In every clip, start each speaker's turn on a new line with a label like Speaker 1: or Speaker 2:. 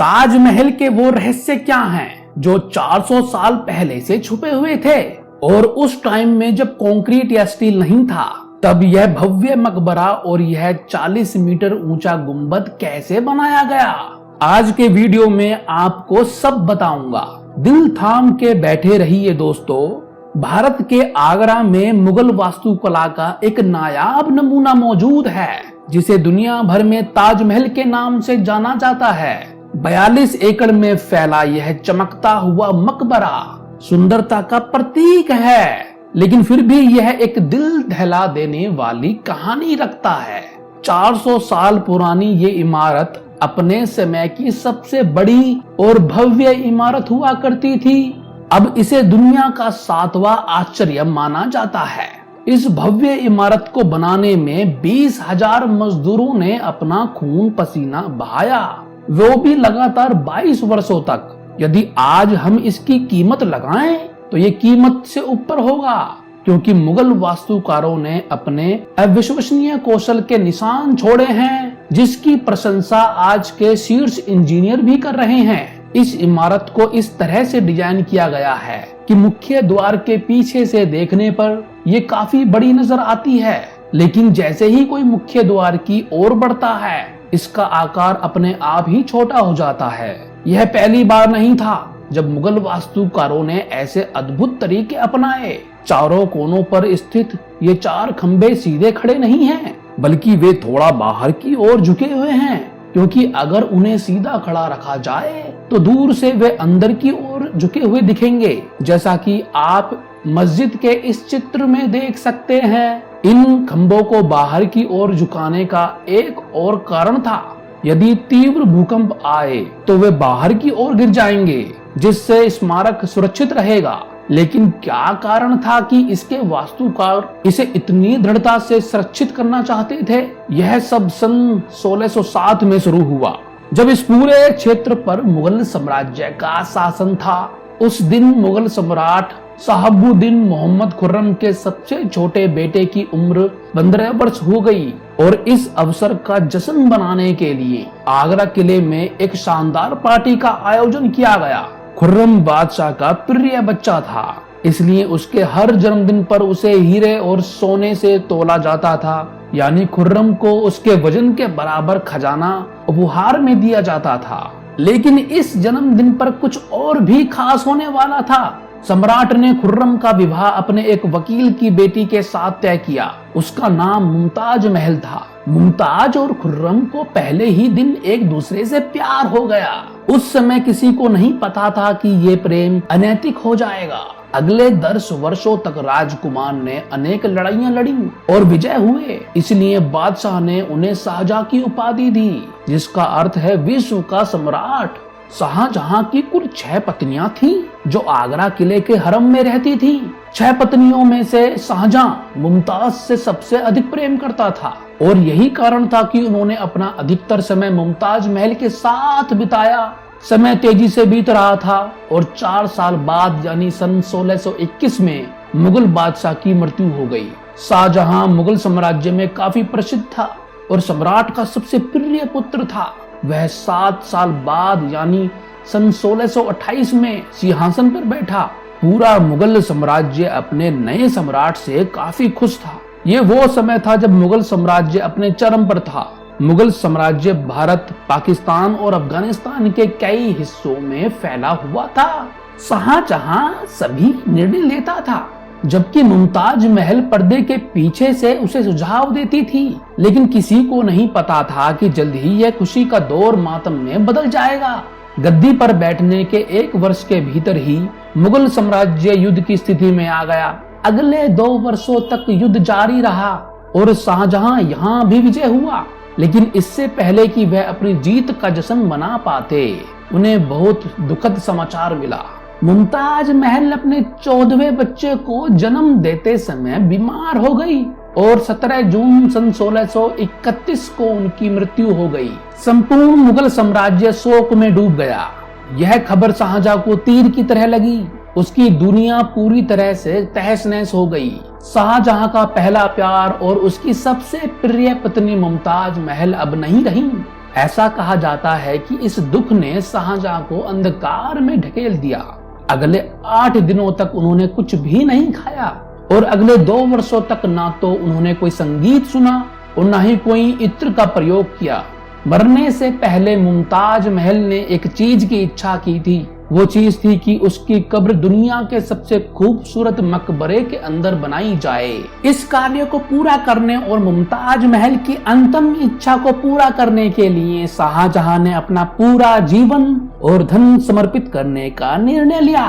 Speaker 1: ताजमहल के वो रहस्य क्या हैं जो 400 साल पहले से छुपे हुए थे, और उस टाइम में जब कंक्रीट या स्टील नहीं था तब यह भव्य मकबरा और यह 40 मीटर ऊंचा गुंबद कैसे बनाया गया। आज के वीडियो में आपको सब बताऊंगा। दिल थाम के बैठे रहिए दोस्तों। भारत के आगरा में मुगल वास्तुकला का एक नायाब नमूना मौजूद है जिसे दुनिया भर में ताजमहल के नाम से जाना जाता है। 42 एकड़ में फैला यह चमकता हुआ मकबरा सुंदरता का प्रतीक है, लेकिन फिर भी यह एक दिल दहला देने वाली कहानी रखता है। 400 साल पुरानी ये इमारत अपने समय की सबसे बड़ी और भव्य इमारत हुआ करती थी। अब इसे दुनिया का 7वां आश्चर्य माना जाता है। इस भव्य इमारत को बनाने में 20,000 मजदूरों ने अपना खून पसीना बहाया, वो भी लगातार 22 वर्षों तक। यदि आज हम इसकी कीमत लगाएं तो ये कीमत से ऊपर होगा, क्योंकि मुगल वास्तुकारों ने अपने अविश्वसनीय कौशल के निशान छोड़े हैं, जिसकी प्रशंसा आज के शीर्ष इंजीनियर भी कर रहे हैं। इस इमारत को इस तरह से डिजाइन किया गया है कि मुख्य द्वार के पीछे से देखने पर ये काफी बड़ी नजर आती है, लेकिन जैसे ही कोई मुख्य द्वार की ओर बढ़ता है इसका आकार अपने आप ही छोटा हो जाता है। यह पहली बार नहीं था जब मुगल वास्तुकारों ने ऐसे अद्भुत तरीके अपनाए। चारों कोनों पर स्थित ये 4 खंबे सीधे खड़े नहीं हैं, बल्कि वे थोड़ा बाहर की ओर झुके हुए हैं, क्योंकि अगर उन्हें सीधा खड़ा रखा जाए तो दूर से वे अंदर की ओर झुके हुए दिखेंगे, जैसा कि आप मस्जिद के इस चित्र में देख सकते हैं। इन खंभों को बाहर की ओर झुकाने का एक और कारण था। यदि तीव्र भूकंप आए तो वे बाहर की ओर गिर जाएंगे, जिससे स्मारक सुरक्षित रहेगा। लेकिन क्या कारण था कि इसके वास्तुकार इसे इतनी दृढ़ता से सुरक्षित करना चाहते थे? यह सब सन 1607 में शुरू हुआ, जब इस पूरे क्षेत्र पर मुगल साम्राज्य का शासन था। उस दिन मुगल सम्राट शहाबुद्दीन मोहम्मद खुर्रम के सबसे छोटे बेटे की उम्र 15 वर्ष हो गई, और इस अवसर का जश्न मनाने के लिए आगरा किले में एक शानदार पार्टी का आयोजन किया गया। खुर्रम बादशाह का प्रिय बच्चा था, इसलिए उसके हर जन्मदिन पर उसे हीरे और सोने से तोला जाता था, यानी खुर्रम को उसके वजन के बराबर खजाना उपहार में दिया जाता था। लेकिन इस जन्मदिन पर कुछ और भी खास होने वाला था। सम्राट ने खुर्रम का विवाह अपने एक वकील की बेटी के साथ तय किया। उसका नाम मुमताज महल था। मुमताज और खुर्रम को पहले ही दिन एक दूसरे से प्यार हो गया। उस समय किसी को नहीं पता था कि ये प्रेम अनैतिक हो जाएगा। अगले 10 वर्षों तक राजकुमार ने अनेक लड़ाइयां लड़ी और विजय हुए, इसलिए बादशाह ने उन्हें शाहजहां की उपाधि दी, जिसका अर्थ है विश्व का सम्राट। शाहजहां की कुल 6 पत्नियां थीं, जो आगरा किले के हरम में रहती थीं। 6 पत्नियों में से शाहजहां मुमताज से सबसे अधिक प्रेम करता था, और यही कारण था कि उन्होंने अपना अधिकतर समय मुमताज महल के साथ बिताया। समय तेजी से बीत रहा था और 4 साल बाद यानी सन 1621 में मुगल बादशाह की मृत्यु हो गई। शाहजहां मुगल साम्राज्य में काफी प्रसिद्ध था और सम्राट का सबसे प्रिय पुत्र था। वह 7 साल बाद यानी सन 1628 में सिंहासन पर बैठा। पूरा मुगल साम्राज्य अपने नए सम्राट से काफी खुश था। ये वो समय था जब मुगल साम्राज्य अपने चरम पर था। मुगल साम्राज्य भारत, पाकिस्तान और अफगानिस्तान के कई हिस्सों में फैला हुआ था। शाहजहां सभी निर्णय लेता था, जबकि मुमताज महल पर्दे के पीछे से उसे सुझाव देती थी। लेकिन किसी को नहीं पता था कि जल्द ही यह खुशी का दौर मातम में बदल जाएगा। गद्दी पर बैठने के 1 वर्ष के भीतर ही मुगल साम्राज्य युद्ध की स्थिति में आ गया। अगले 2 वर्षों तक युद्ध जारी रहा और शाहजहां यहाँ भी विजय हुआ। लेकिन इससे पहले कि वह अपनी जीत का जश्न मना पाते, उन्हें बहुत दुखद समाचार मिला। मुमताज महल अपने 14वें बच्चे को जन्म देते समय बीमार हो गई और 17 जून सन 1631 को उनकी मृत्यु हो गई। संपूर्ण मुगल साम्राज्य शोक में डूब गया। यह खबर शाहजहां को तीर की तरह लगी। उसकी दुनिया पूरी तरह से तहस नहस हो गई। शाहजहां का पहला प्यार और उसकी सबसे प्रिय पत्नी मुमताज महल अब नहीं रही। ऐसा कहा जाता है कि इस दुख ने शाहजहां को अंधकार में ढकेल दिया। अगले 8 दिनों तक उन्होंने कुछ भी नहीं खाया और अगले 2 वर्षों तक ना तो उन्होंने कोई संगीत सुना और ना ही कोई इत्र का प्रयोग किया। मरने से पहले मुमताज महल ने एक चीज की इच्छा की थी। वो चीज थी कि उसकी कब्र दुनिया के सबसे खूबसूरत मकबरे के अंदर बनाई जाए। इस कार्य को पूरा करने और मुमताज महल की अंतिम इच्छा को पूरा करने के लिए शाहजहां ने अपना पूरा जीवन और धन समर्पित करने का निर्णय लिया।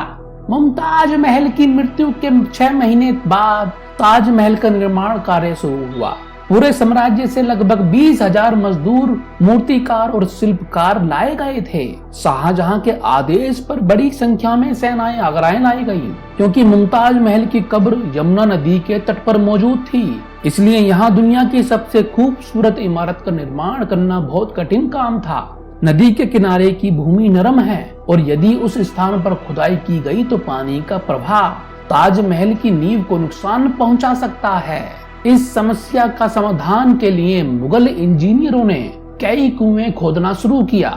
Speaker 1: मुमताज महल की मृत्यु के 6 महीने बाद ताजमहल का निर्माण कार्य शुरू हुआ। पूरे साम्राज्य से लगभग 20,000 मजदूर, मूर्तिकार और शिल्पकार लाए गए थे। शाहजहां के आदेश पर बड़ी संख्या में सेनाएं आगरा लाई गई, क्योंकि मुमताज महल की कब्र यमुना नदी के तट पर मौजूद थी। इसलिए यहाँ दुनिया की सबसे खूबसूरत इमारत का निर्माण करना बहुत कठिन काम था। नदी के किनारे की भूमि नरम है और यदि उस स्थान पर खुदाई की गई तो पानी का प्रवाह ताजमहल की नींव को नुकसान पहुंचा सकता है। इस समस्या का समाधान के लिए मुगल इंजीनियरों ने कई कुएं खोदना शुरू किया।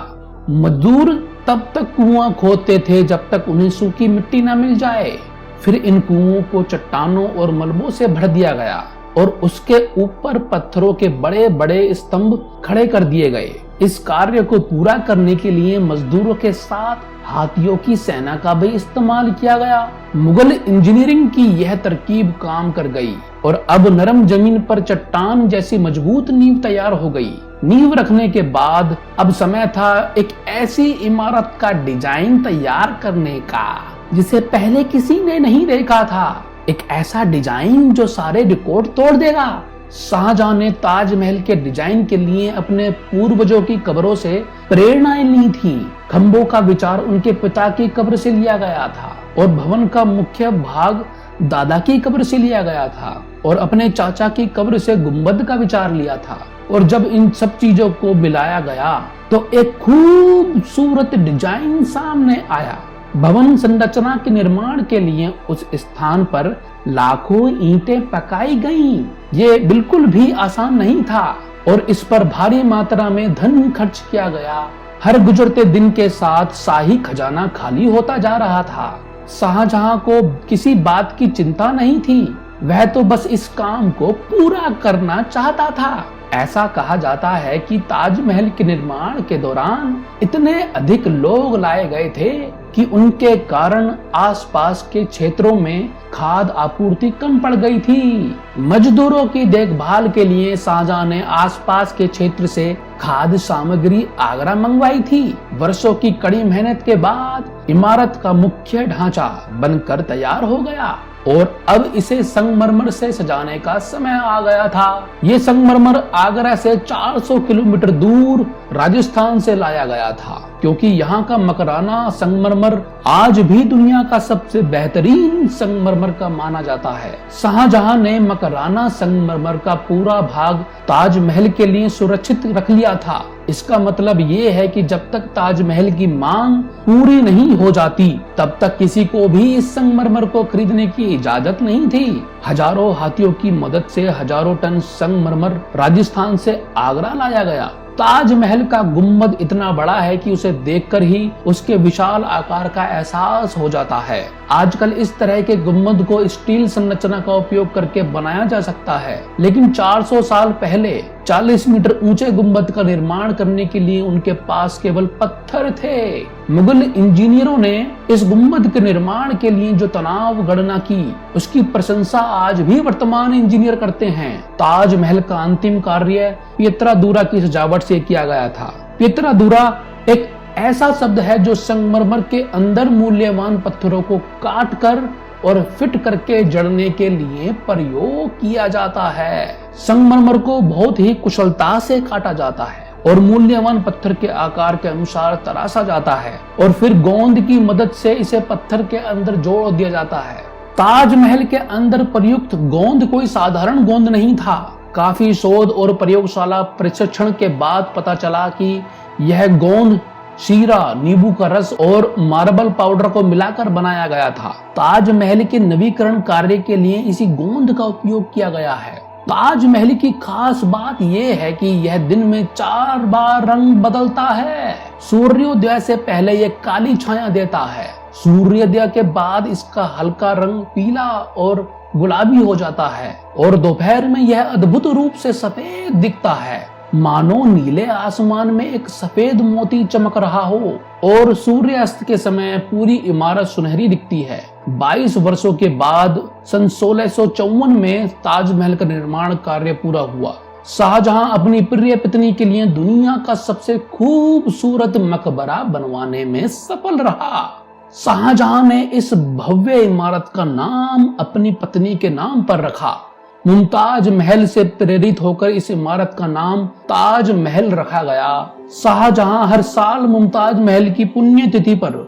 Speaker 1: मजदूर तब तक कुआं खोदते थे जब तक उन्हें सूखी मिट्टी न मिल जाए। फिर इन कुओं को चट्टानों और मलबों से भर दिया गया और उसके ऊपर पत्थरों के बड़े बड़े स्तंभ खड़े कर दिए गए। इस कार्य को पूरा करने के लिए मजदूरों के साथ हाथियों की सेना का भी इस्तेमाल किया गया। मुगल इंजीनियरिंग की यह तरकीब काम कर गई और अब नरम जमीन पर चट्टान जैसी मजबूत नींव तैयार हो गई। नींव रखने के बाद अब समय था एक ऐसी इमारत का डिजाइन तैयार करने का जिसे पहले किसी ने नहीं देखा था। एक ऐसा डिजाइन जो सारे रिकॉर्ड तोड़ देगा। शाहजहां ने ताजमहल के डिजाइन के लिए अपने पूर्वजों की कब्रों से प्रेरणाएं ली थी। खंभों का विचार उनके पिता की कब्र से लिया गया था और भवन का मुख्य भाग दादा की कब्र से लिया गया था और अपने चाचा की कब्र से गुंबद का विचार लिया था। और जब इन सब चीजों को मिलाया गया तो एक खूबसूरत डिजाइन सामने आया। भवन संरचना के निर्माण के लिए उस स्थान पर लाखों ईंटें पकाई गईं। ये बिल्कुल भी आसान नहीं था और इस पर भारी मात्रा में धन खर्च किया गया। हर गुजरते दिन के साथ शाही खजाना खाली होता जा रहा था। शाहजहां को किसी बात की चिंता नहीं थी, वह तो बस इस काम को पूरा करना चाहता था। ऐसा कहा जाता है कि ताजमहल के निर्माण के दौरान इतने अधिक लोग लाए गए थे कि उनके कारण आसपास के क्षेत्रों में खाद्य आपूर्ति कम पड़ गई थी। मजदूरों की देखभाल के लिए शाहजहां ने आसपास के क्षेत्र से खाद्य सामग्री आगरा मंगवाई थी। वर्षों की कड़ी मेहनत के बाद इमारत का मुख्य ढांचा बनकर तैयार हो गया और अब इसे संगमरमर से सजाने का समय आ गया था। ये संगमरमर आगरा से 400 किलोमीटर दूर राजस्थान से लाया गया था, क्योंकि यहाँ का मकराना संगमरमर आज भी दुनिया का सबसे बेहतरीन संगमरमर का माना जाता है। शाहजहां ने मकराना संगमरमर का पूरा भाग ताजमहल के लिए सुरक्षित रख लिया था। इसका मतलब ये है कि जब तक ताजमहल की मांग पूरी नहीं हो जाती तब तक किसी को भी इस संगमरमर को खरीदने की इजाजत नहीं थी। हजारों हाथियों की मदद से हजारों टन संगमरमर राजस्थान से आगरा लाया गया। ताजमहल का गुम्बद इतना बड़ा है कि उसे देखकर ही उसके विशाल आकार का एहसास हो जाता है। आजकल इस तरह के गुम्बद को स्टील संरचना का उपयोग करके बनाया जा सकता है, लेकिन 400 साल पहले 40 मीटर ऊंचे गुम्बद का निर्माण करने के लिए उनके पास केवल पत्थर थे। मुगल इंजीनियरों ने इस गुम्बद के निर्माण के लिए जो तनाव गणना की, उसकी प्रशंसा आज भी वर्तमान इंजीनियर करते हैं। ताजमहल का अंतिम कार्य पियत्रादुरा की सजावट से किया गया था। पियत्रादुरा एक ऐसा शब्द है जो संगमरमर के अंदर मूल्यवान पत्थरों को काट कर और फिट करके जड़ने के लिए प्रयोग किया जाता है। संगमरमर को बहुत ही कुशलता से काटा जाता है और मूल्यवान पत्थर के आकार के अनुसार तराशा जाता है और फिर गोंद की मदद से इसे पत्थर के अंदर जोड़ दिया जाता है। ताजमहल के अंदर प्रयुक्त गोंद कोई साधारण गोंद नहीं था। काफी शोध और प्रयोगशाला प्रशिक्षण के बाद पता चला कि यह गोंद शीरा, नींबू का रस और मार्बल पाउडर को मिलाकर बनाया गया था। ताजमहल के नवीकरण कार्य के लिए इसी गोंद का उपयोग किया गया है। ताजमहल की खास बात यह है कि यह दिन में 4 बार रंग बदलता है। सूर्योदय से पहले यह काली छाया देता है। सूर्योदय के बाद इसका हल्का रंग पीला और गुलाबी हो जाता है और दोपहर में यह अद्भुत रूप से सफेद दिखता है, मानो नीले आसमान में एक सफेद मोती चमक रहा हो। और सूर्यास्त के समय पूरी इमारत सुनहरी दिखती है। 22 वर्षों के बाद सन 1654 में ताजमहल का निर्माण कार्य पूरा हुआ। शाहजहां अपनी प्रिय पत्नी के लिए दुनिया का सबसे खूबसूरत मकबरा बनवाने में सफल रहा। शाहजहां ने इस भव्य इमारत का नाम अपनी पत्नी के नाम पर रखा। मुमताज महल से प्रेरित होकर इस इमारत का नाम ताजमहल रखा गया। शाहजहां हर साल मुमताज महल की पुण्यतिथि पर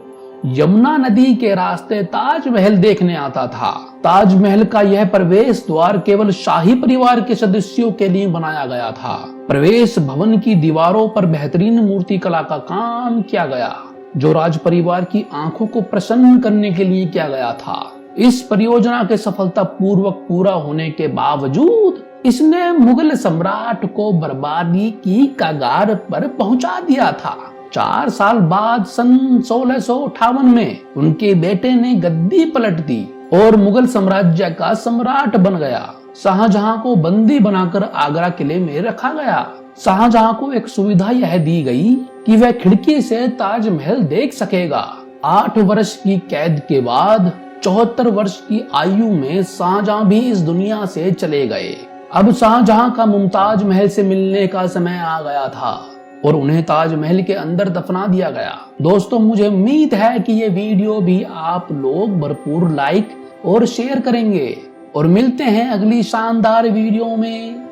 Speaker 1: यमुना नदी के रास्ते ताजमहल देखने आता था। ताजमहल का यह प्रवेश द्वार केवल शाही परिवार के सदस्यों के लिए बनाया गया था। प्रवेश भवन की दीवारों पर बेहतरीन मूर्ति कला का काम किया गया, जो राज परिवार की आंखों को प्रसन्न करने के लिए किया गया था। इस परियोजना के सफलता पूर्वक पूरा होने के बावजूद इसने मुगल सम्राट को बर्बादी की कगार पर पहुंचा दिया था। 4 साल बाद सन 1658 में उनके बेटे ने गद्दी पलट दी और मुगल साम्राज्य का सम्राट बन गया। शाहजहां को बंदी बनाकर आगरा किले में रखा गया। शाहजहां को एक सुविधा यह दी गई कि वह खिड़की से ताजमहल देख सकेगा। 8 वर्ष की कैद के बाद 74 वर्ष की आयु में शाहजहां भी इस दुनिया से चले गए। अब शाहजहां का मुमताज महल से मिलने का समय आ गया था और उन्हें ताजमहल के अंदर दफना दिया गया। दोस्तों, मुझे उम्मीद है कि ये वीडियो भी आप लोग भरपूर लाइक और शेयर करेंगे और मिलते हैं अगली शानदार वीडियो में।